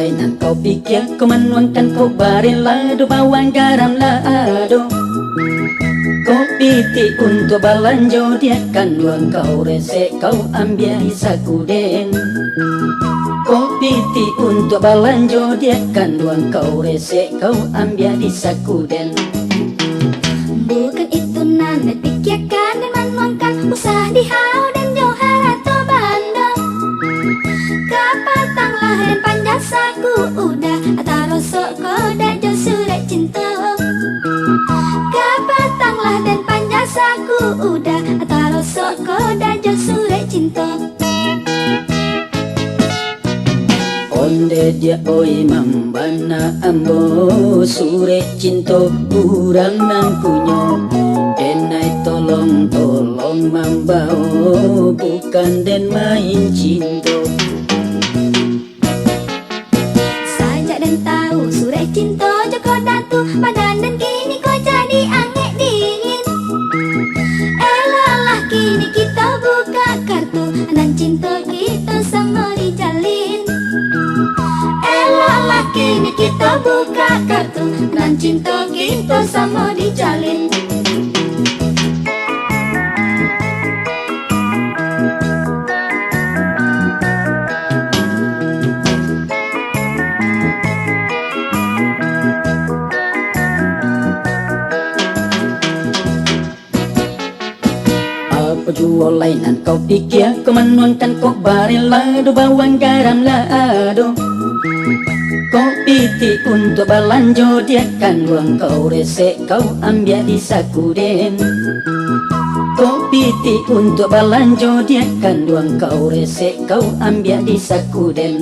lainan kau pikir kau menuangkan kau barin lado bawang garam lado. Kau piti untuk balanjo dia kan luang kau resek kau ambil isaku den. Kau piti untuk balanjo dia kan luang kau resek kau ambil isaku den. Bukan itu nanda pikirkan dan menuangkan usah di hau dan johar atau bandar. Kapatanglah dan panjasaku udah atau rosok kodak jo surat cinta. Kapatanglah dan panjasaku udah atau rosok kodak jo surat cinta. Onde dia oi mambana ambo sure cinta kurang nang punyo. Enai tolong mambao bukan den main cinta. Sajak dan tahu surat cinta joko datu badan dan kini kau jadi angin dingin. Elalah kini kita buka kartu dan cinta kita sama dijalin. Elalah kini kita buka kartu dan cinta kita sama dijalin. Apa jua lainan kau pikir kau menuangkan kau baril lado bawang garam lado. Kau piti untuk balanjo dia kan luang kau resek kau ambil di saku den. Kau piti untuk balanjo dia kan luang kau resek kau ambil di saku den.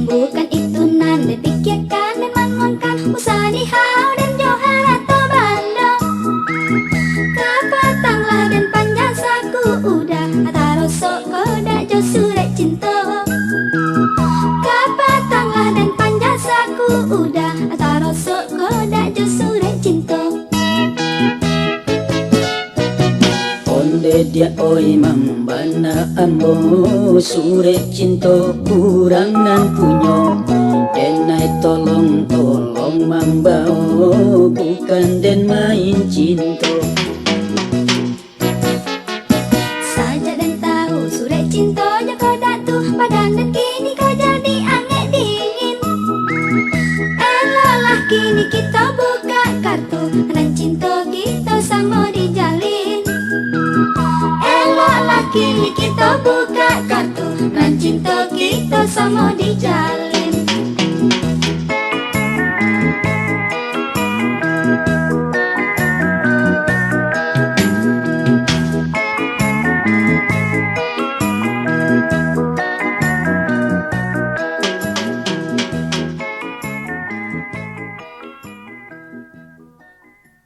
Bukan itu nanda pikirkan dan menuangkan usah di hau dan johar atau bandar. Kapatanglah dan panjasaku udah atau rosok kodak jo surat cinta. Kapatanglah dan panjasaku udah atau rosok kodak jo surat cinta. Onde dia oi mambana ambo sure cinta kurang nan punyo. Enai tolong mambao bukan den main cinta.